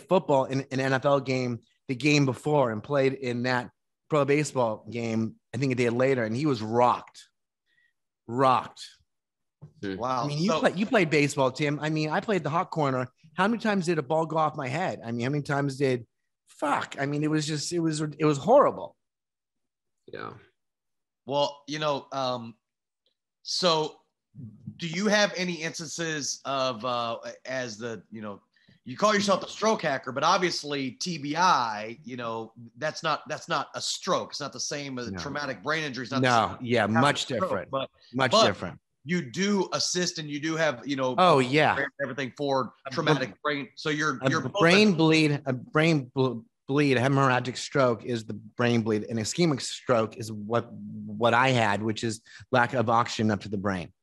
football in an NFL game the game before and played in that pro baseball game, I think a day later, and he was rocked. Wow. I mean, you played baseball, Tim. I mean, I played the hot corner. How many times did a ball go off my head? I mean, how many times it was horrible. Yeah. Well, so do you have any instances of as the, you call yourself the stroke hacker, but obviously TBI, that's not a stroke. It's not the same as traumatic brain injury. It's not No, yeah, much different. Much different. You do assist and you do have, oh yeah, everything for traumatic brain. So you're a brain bleed, a hemorrhagic stroke is the brain bleed. An ischemic stroke is what I had, which is lack of oxygen up to the brain.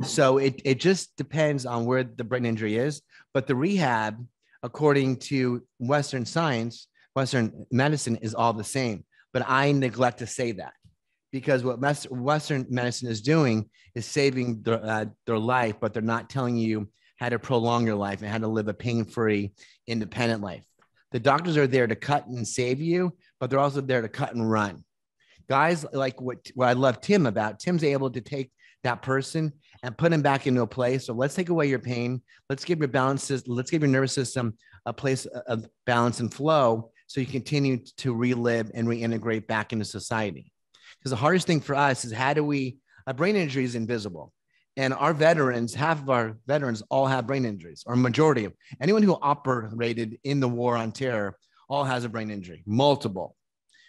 So it just depends on where the brain injury is. But the rehab, according to Western science, Western medicine is all the same. But I neglect to say that because what Western medicine is doing is saving their life, but they're not telling you how to prolong your life and how to live a pain-free, independent life. The doctors are there to cut and save you, but they're also there to cut and run. Guys like what I love Tim about, Tim's able to take that person and put him back into a place. So let's take away your pain. Let's give your let's give your nervous system a place of balance and flow so you continue to relive and reintegrate back into society. Because the hardest thing for us is a brain injury is invisible. And our veterans, half of our veterans all have brain injuries, or majority of anyone who operated in the war on terror all has a brain injury, multiple.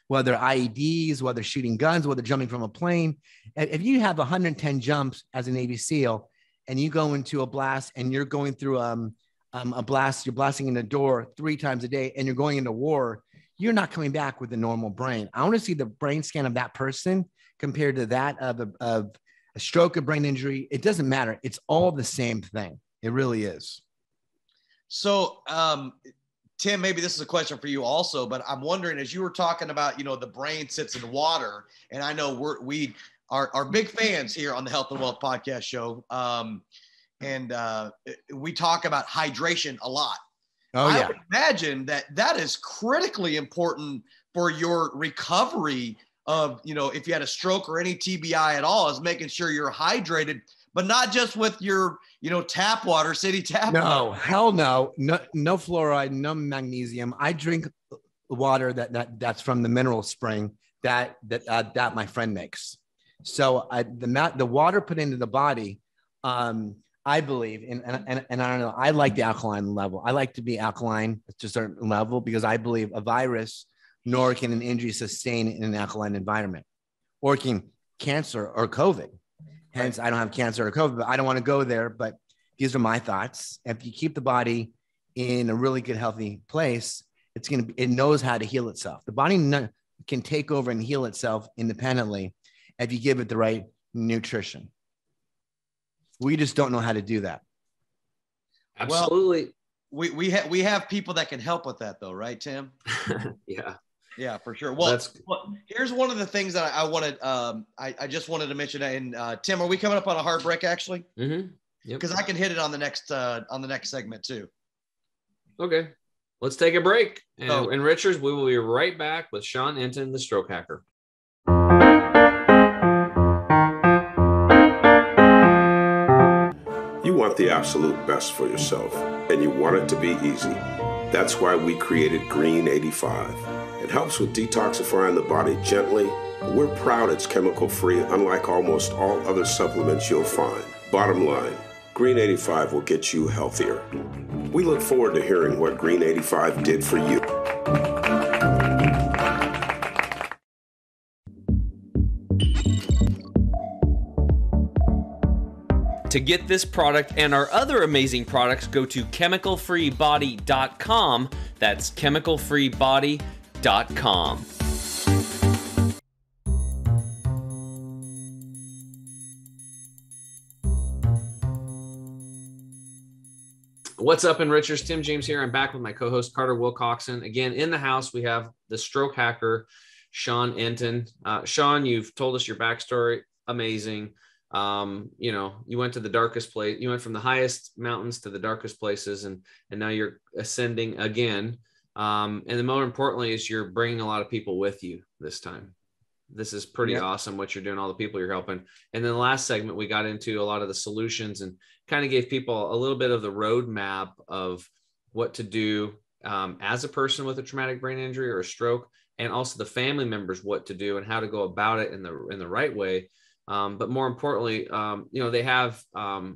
Whether IEDs, whether shooting guns, whether jumping from a plane. If you have 110 jumps as a Navy SEAL and you go into a blast and you're going through a blast, you're blasting in a door 3 times a day and you're going into war, you're not coming back with a normal brain. I want to see the brain scan of that person compared to that of a stroke, a brain injury. It doesn't matter. It's all the same thing. It really is. So, Tim, maybe this is a question for you also, but I'm wondering, as you were talking about, the brain sits in water, and I know we are big fans here on the Health and Wealth Podcast show. And we talk about hydration a lot. Oh, yeah. I would imagine that is critically important for your recovery of, if you had a stroke or any TBI at all, is making sure you're hydrated, but not just with your, tap water, city tap water. No, hell no. No fluoride, no magnesium. I drink water that's from the mineral spring that my friend makes. So the water put into the body, I believe, and I don't know, I like the alkaline level. I like to be alkaline to a certain level because I believe a virus nor can an injury sustain in an alkaline environment, or can cancer or COVID. Hence, I don't have cancer or COVID, but I don't want to go there. But these are my thoughts. If you keep the body in a really good, healthy place, it knows how to heal itself. The body can take over and heal itself independently if you give it the right nutrition. We just don't know how to do that. Absolutely. Well, we have people that can help with that, though, right, Tim? Yeah, for sure. Well, here's one of the things that I wanted. I just wanted to mention. And Tim, are we coming up on a hard break? Actually, because I can hit it on the next segment too. Okay, let's take a break. And Richards, we will be right back with Sean Entin, the stroke hacker. You want the absolute best for yourself, and you want it to be easy. That's why we created Green 85. It helps with detoxifying the body gently. We're proud it's chemical-free, unlike almost all other supplements you'll find. Bottom line, Green 85 will get you healthier. We look forward to hearing what Green 85 did for you. To get this product and our other amazing products, go to chemicalfreebody.com. That's chemicalfreebody.com. What's up, Enrichers? Tim James here. I'm back with my co-host Carter Wilcoxon. Again, in the house, we have the stroke hacker, Sean Entin. Sean, you've told us your backstory. Amazing. You went to the darkest place. You went from the highest mountains to the darkest places, and now you're ascending again. And then more importantly is you're bringing a lot of people with you this time. This is pretty awesome what you're doing, all the people you're helping. And then the last segment, we got into a lot of the solutions and kind of gave people a little bit of the roadmap of what to do as a person with a traumatic brain injury or a stroke, and also the family members what to do and how to go about it in the right way. But more importantly, they have,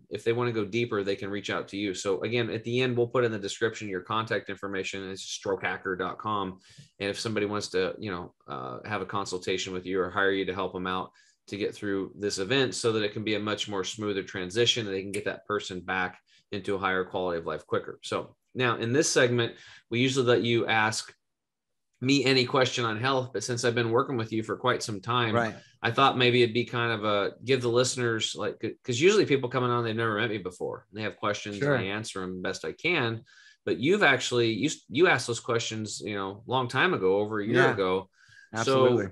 if they want to go deeper, they can reach out to you. So again, at the end, we'll put in the description your contact information. It's strokehacker.com. And if somebody wants to, have a consultation with you or hire you to help them out to get through this event so that it can be a much more smoother transition and they can get that person back into a higher quality of life quicker. So now in this segment, we usually let you ask me any question on health, but since I've been working with you for quite some time, Right. I thought maybe it'd be kind of give the listeners, like, because usually people coming on, they've never met me before and they have questions. Sure. And I answer them best I can, but you've actually, you asked those questions, long time ago, over a year ago. Absolutely. So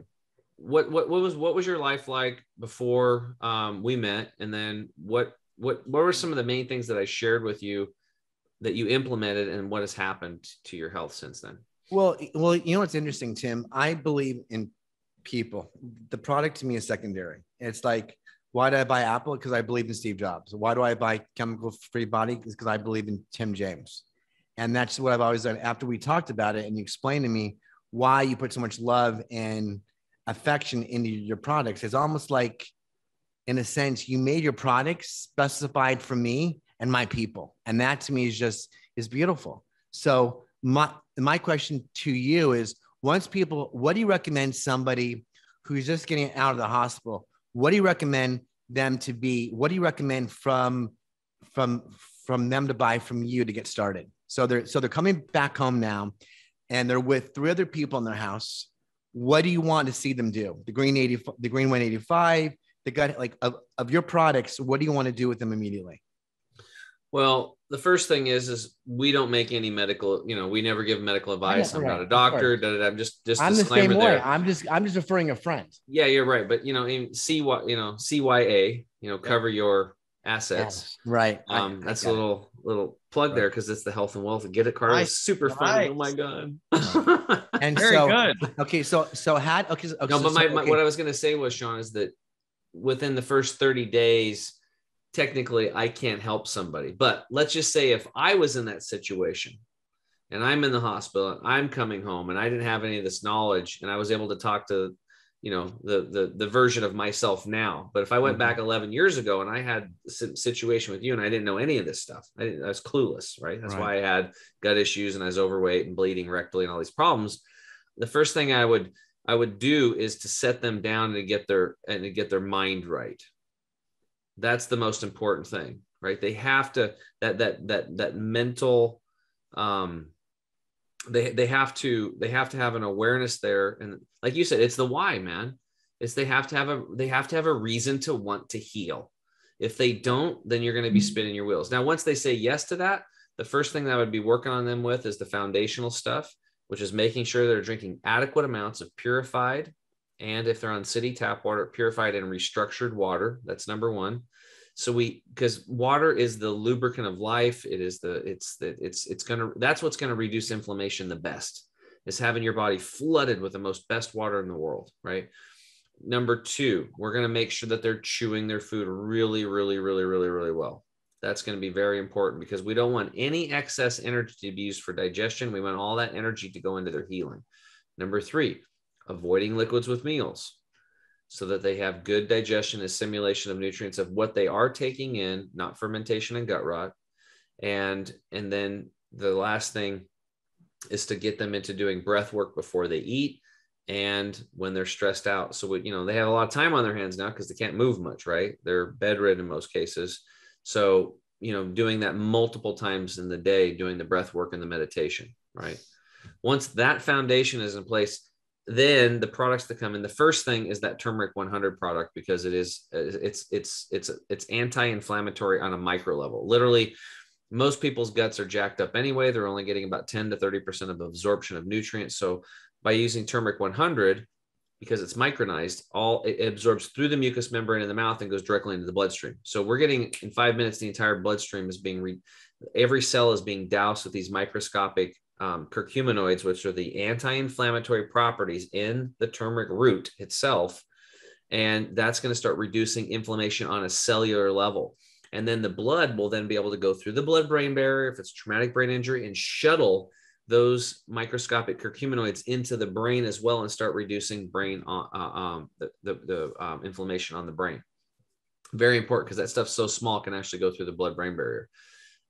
what was your life like before we met? And then what were some of the main things that I shared with you that you implemented, and what has happened to your health since then? Well, what's interesting, Tim? I believe in people. The product to me is secondary. It's like, why do I buy Apple? Because I believe in Steve Jobs. Why do I buy Chemical Free Body? Because I believe in Tim James. And that's what I've always done. After we talked about it and you explained to me why you put so much love and affection into your products, it's almost like, in a sense, you made your products specified for me and my people. And that to me is beautiful. So my question to you is, what do you recommend somebody who's just getting out of the hospital? What do you recommend them to be? What do you recommend from them to buy from you to get started? So they're coming back home now and they're with 3 other people in their house. What do you want to see them do? The Green 185, the gut, like of your products, what do you want to do with them immediately? Well, the first thing is we don't make any medical, we never give medical advice. I'm not a doctor. I'm just I'm the same way. I'm just referring a friend. Yeah, you're right. But, CYA, cover your assets. Yes, right. That's a little plug there, because it's the health and wealth. Get it, Carter. It's super fun. Oh my God. And very good. Okay. So what I was going to say was, Sean, is that within the first 30 days, technically I can't help somebody, but let's just say if I was in that situation and I'm in the hospital and I'm coming home and I didn't have any of this knowledge and I was able to talk to, the version of myself now, but if I went back 11 years ago and I had a situation with you and I didn't know any of this stuff, I was clueless, right? That's why I had gut issues and I was overweight and bleeding rectally and all these problems. The first thing I would do is to set them down and to get their mind right. That's the most important thing, right? They have to, that mental, they have to have an awareness there. And like you said, it's the why, man. They have to have a reason to want to heal. If they don't, then you're going to be spinning your wheels. Now, once they say yes to that, the first thing that I would be working on them with is the foundational stuff, which is making sure they're drinking adequate amounts of purified, and if they're on city tap water, purified and restructured water. That's number one. So because water is the lubricant of life. That's what's going to reduce inflammation the best, is having your body flooded with the best water in the world, right? Number 2, we're going to make sure that they're chewing their food really, really, really, really, really well. That's going to be very important, because we don't want any excess energy to be used for digestion. We want all that energy to go into their healing. Number 3, avoiding liquids with meals, so that they have good digestion, assimilation of nutrients of what they are taking in, not fermentation and gut rot. And then the last thing is to get them into doing breath work before they eat and when they're stressed out. So, they have a lot of time on their hands now because they can't move much, right? They're bedridden in most cases. So, doing that multiple times in the day, doing the breath work and the meditation, right? Once that foundation is in place, then the products that come in, the first thing is that turmeric 100 product, because it's anti-inflammatory on a micro level. Literally, most people's guts are jacked up anyway. They're only getting about 10 to 30% of absorption of nutrients. So by using turmeric 100, because it's micronized, it absorbs through the mucous membrane in the mouth and goes directly into the bloodstream. So we're getting, in 5 minutes, the entire bloodstream is every cell is being doused with these microscopic curcuminoids, which are the anti-inflammatory properties in the turmeric root itself. And that's going to start reducing inflammation on a cellular level. And then the blood will then be able to go through the blood-brain barrier, if it's traumatic brain injury, and shuttle those microscopic curcuminoids into the brain as well and start reducing brain inflammation on the brain. Very important, because that stuff's so small, it can actually go through the blood-brain barrier.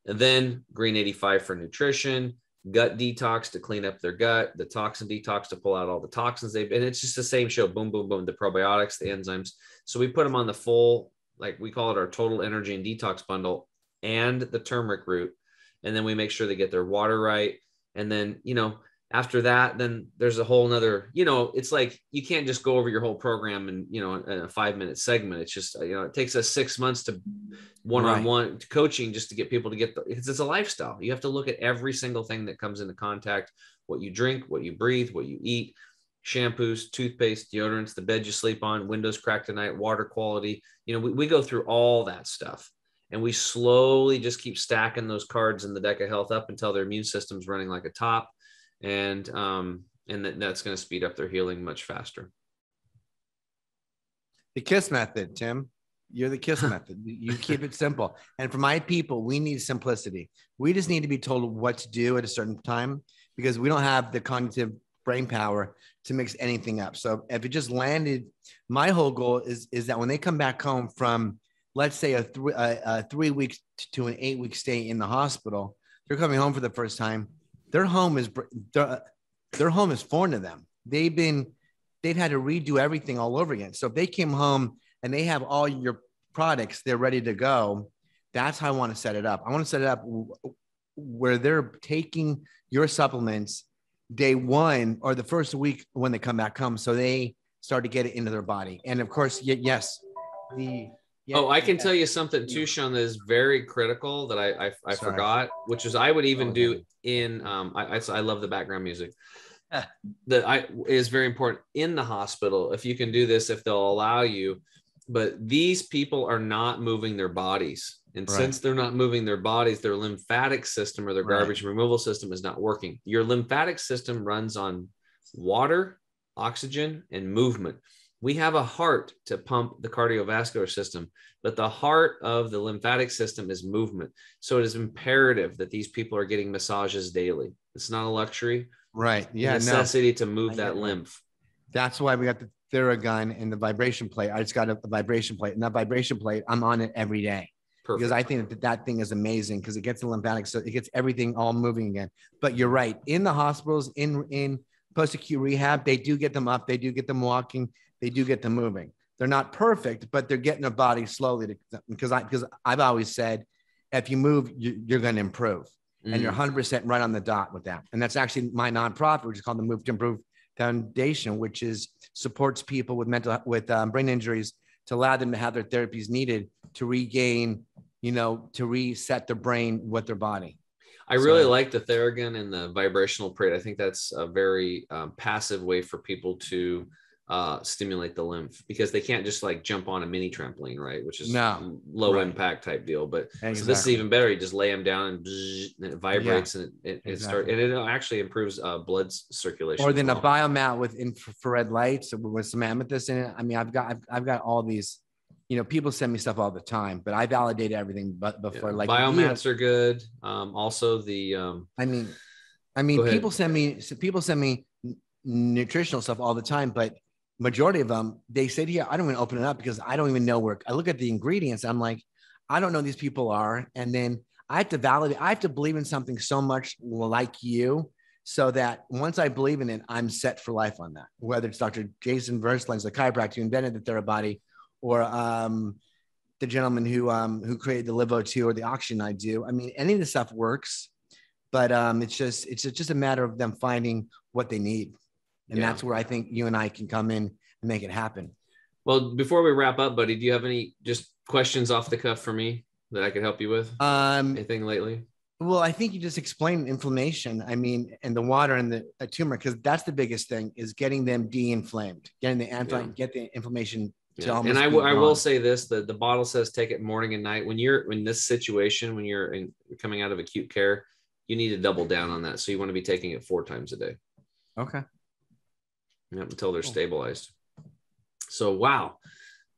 And then green 85 for nutrition, gut detox to clean up their gut, the toxin detox to pull out all the toxins and it's just the same show. Boom, boom, boom. The probiotics, the enzymes. So we put them on the full, like we call it our total energy and detox bundle, and the turmeric root. And then we make sure they get their water right. And then, after that, then there's a whole nother, it's like, you can't just go over your whole program in a 5-minute segment. It's just, it takes us 6 months to one-on-one coaching just to get people to get it's a lifestyle. You have to look at every single thing that comes into contact, what you drink, what you breathe, what you eat, shampoos, toothpaste, deodorants, the bed you sleep on, windows cracked at night, water quality. We go through all that stuff. And we slowly just keep stacking those cards in the deck of health up until their immune system's running like a top. And that's going to speed up their healing much faster. The KISS method, Tim. You're the KISS method. You keep it simple. And for my people, we need simplicity. We just need to be told what to do at a certain time, because we don't have the cognitive brain power to mix anything up. So if it just landed, my whole goal is that when they come back home from, let's say, a 3 weeks to an 8-week stay in the hospital, they're coming home for the first time. Their home is foreign to them. They've had to redo everything all over again. So if they came home and they have all your products, they're ready to go. That's how I want to set it up. I want to set it up where they're taking your supplements day one or the first week when they come back home, so they start to get it into their body. And of course, yes, I can tell you something too, Sean, that is very critical that I forgot, which is I would even do in, I love the background music. Is very important in the hospital. If you can do this, if they'll allow you, but these people are not moving their bodies. And since they're not moving their bodies, their lymphatic system or their garbage removal system is not working. Your lymphatic system runs on water, oxygen, and movement. We have a heart to pump the cardiovascular system, but the heart of the lymphatic system is movement. So it is imperative that these people are getting massages daily. It's not a luxury. Right. Yeah. Necessity to move that lymph. That's why we got the Theragun and the vibration plate. I just got a vibration plate, and that vibration plate, I'm on it every day. Perfect. Because I think that thing is amazing, because it gets the lymphatic, so it gets everything all moving again. But you're right. In the hospitals, in post-acute rehab, they do get them up. They do get them walking. They do get them moving. They're not perfect, but they're getting their body slowly because I've always said, if you move, you're going to improve. And you're 100% right on the dot with that. And that's actually my nonprofit, which is called the Move to Improve Foundation, which supports people with brain injuries to allow them to have their therapies needed to regain, to reset their brain with their body. I really like the Theragun and the vibrational plate. I think that's a very passive way for people to stimulate the lymph, because they can't just like jump on a mini trampoline, right? Which is low impact type deal. But so this is even better. You just lay them down and it vibrates and it starts, and it actually improves blood circulation. Or then a biomat with infrared lights with some amethyst in it. I mean, I've got all these. People send me stuff all the time, but I validate everything. But before, like biomats are good. Also, the people send me nutritional stuff all the time, but majority of them, they say to you, I don't even open it up because I don't even know where. I look at the ingredients. I'm like, I don't know who these people are. And then I have to validate, I have to believe in something so much like you, so that once I believe in it, I'm set for life on that. Whether it's Dr. Jason Verslands, the chiropractor who invented the Therabody, or the gentleman who created the Livo2 or the Oxygen I do. I mean, any of this stuff works, but it's just a matter of them finding what they need. And that's where I think you and I can come in and make it happen. Well, before we wrap up, buddy, do you have any just questions off the cuff for me that I could help you with? Anything lately? Well, I think you just explained inflammation. I mean, and the water and the tumor, because that's the biggest thing, is getting them de-inflamed, getting the get the inflammation. And I will say this: the bottle says take it morning and night. When you're in this situation, when you're coming out of acute care, you need to double down on that. So you want to be taking it 4 times a day. Okay. Until they're stabilized. So, wow,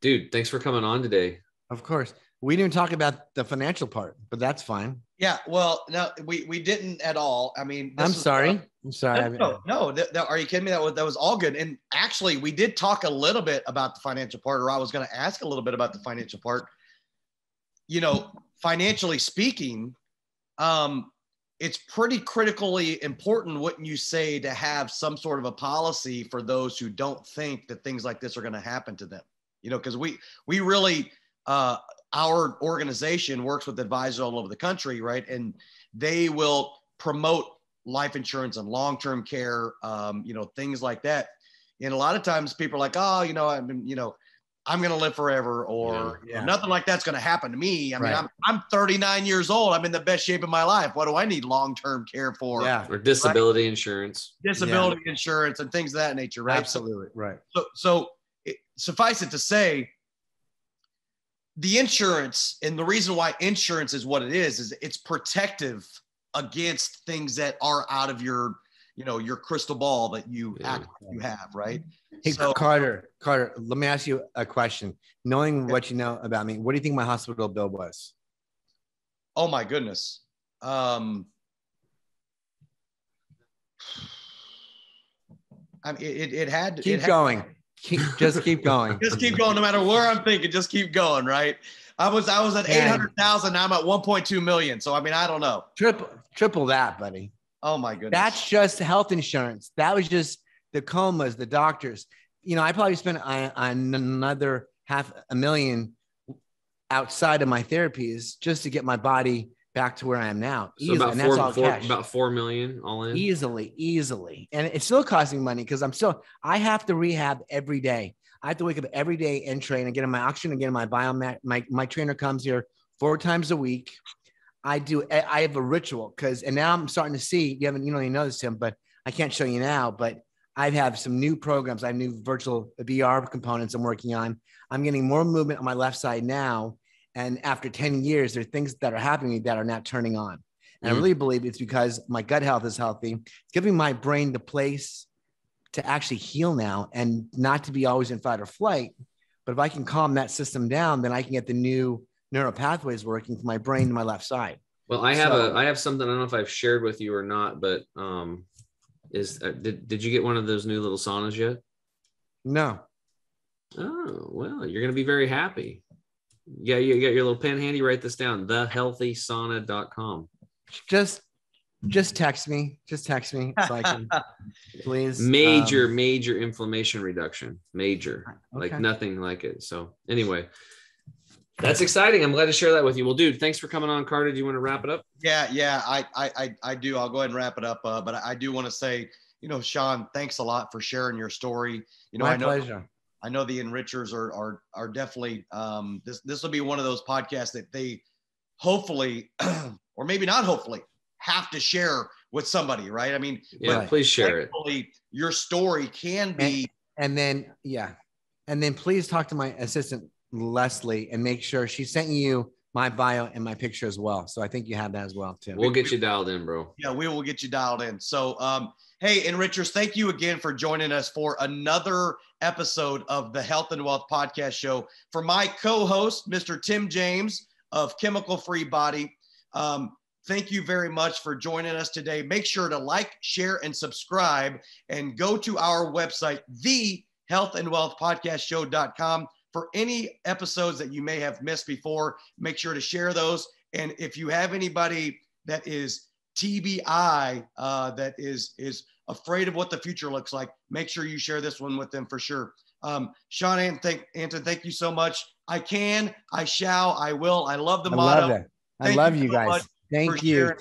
dude, thanks for coming on today. Of course. We didn't talk about the financial part, but that's fine. Yeah, well, no, we didn't at all. I mean, I'm sorry. No, are you kidding me? That was all good. And actually, we did talk a little bit about the financial part, or I was going to ask a little bit about the financial part. You know, financially speaking, it's pretty critically important, wouldn't you say, to have some sort of a policy for those who don't think that things like this are going to happen to them. You know, because we really our organization works with advisors all over the country, right? And they will promote life insurance and long-term care, you know, things like that. And a lot of times people are like, oh, you know, I'm going to live forever, or nothing like that's going to happen to me. I mean, I'm 39 years old. I'm in the best shape of my life. What do I need long-term care for? Yeah. Or disability insurance. Disability insurance and things of that nature, right? Absolutely. Right. So suffice it to say, the insurance, and the reason why insurance is what it is it's protective against things that are out of your, you know, your crystal ball that you have, right? Hey, so, Carter, let me ask you a question. Knowing what you know about me, what do you think my hospital bill was? Oh my goodness. I mean, it had to keep going. Just keep going. Just keep going. No matter where I'm thinking, just keep going. Right. I was at 800,000. Now I'm at 1.2 million. So, I mean, I don't know. Triple that, buddy. Oh my goodness. That's just health insurance. That was just the comas, the doctors. You know, I probably spent another $500,000 outside of my therapies just to get my body back to where I am now. So about 4 million all in. Easily. And it's still costing money because I have to rehab every day. I have to wake up every day and train and get in my oxygen and get in my my trainer comes here 4 times a week. I have a ritual and now I'm starting to see, you know this, Tim, but I can't show you now, but I have some new programs. I have new virtual VR components I'm working on. I'm getting more movement on my left side now. And after 10 years, there are things that are happening that are now turning on. And I really believe it's because my gut health is healthy. It's giving my brain the place to actually heal now and not to be always in fight or flight. But if I can calm that system down, then I can get the new neural pathways working from my brain to my left side. Well, I have something, I don't know if I've shared with you or not, but did you get one of those new little saunas yet? No. Oh, well, you're going to be very happy. Yeah, you got your little pen handy. Write this down: thehealthysauna.com. Just text me. Just text me so I can, please. Major inflammation reduction. Major, okay. Like nothing like it. So anyway, that's exciting. I'm glad to share that with you. Well, dude, thanks for coming on, Carter. Do you want to wrap it up? Yeah, I do. I'll go ahead and wrap it up. But I do want to say, you know, Sean, thanks a lot for sharing your story. You know, My pleasure. I know the Enrichers are definitely this will be one of those podcasts that they hopefully or maybe not hopefully have to share with somebody, right? I mean, please share it. Your story can be and then please talk to my assistant Leslie and make sure she sent you my bio and my picture as well. So I think you have that as well too. We'll get you dialed in, bro. Yeah, we will get you dialed in. So hey, Enrichers, thank you again for joining us for another episode of the Health and Wealth Podcast Show. For my co-host, Mr. Tim James of Chemical Free Body, thank you very much for joining us today. Make sure to like, share, and subscribe, and go to our website, thehealthandwealthpodcastshow.com, for any episodes that you may have missed before. Make sure to share those. And if you have anybody that is TBI, that is afraid of what the future looks like, make sure you share this one with them for sure. Sean Entin, thank you so much. I can, I shall, I will. I love the motto. I love you guys. Thank you,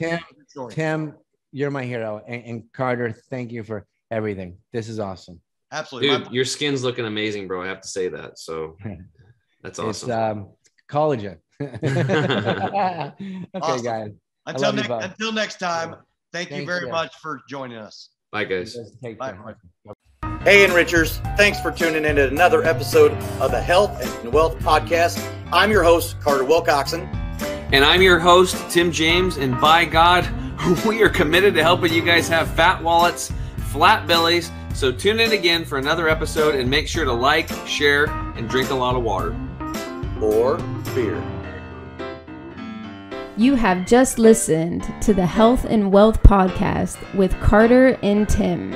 Tim. You're my hero, and Carter, thank you for everything. This is awesome. Absolutely, dude. Your skin's looking amazing, bro. I have to say that. So that's awesome. It's collagen. Okay, awesome. Guys. Until next time, thank you very much for joining us. Bye, guys. Bye. Hey, Enrichers. Thanks for tuning in to another episode of the Health and Wealth Podcast. I'm your host, Carter Wilcoxon. And I'm your host, Tim James. And by God, we are committed to helping you guys have fat wallets, flat bellies. So tune in again for another episode and make sure to like, share, and drink a lot of water. Or beer. You have just listened to the Health and Wealth Podcast with Carter and Tim.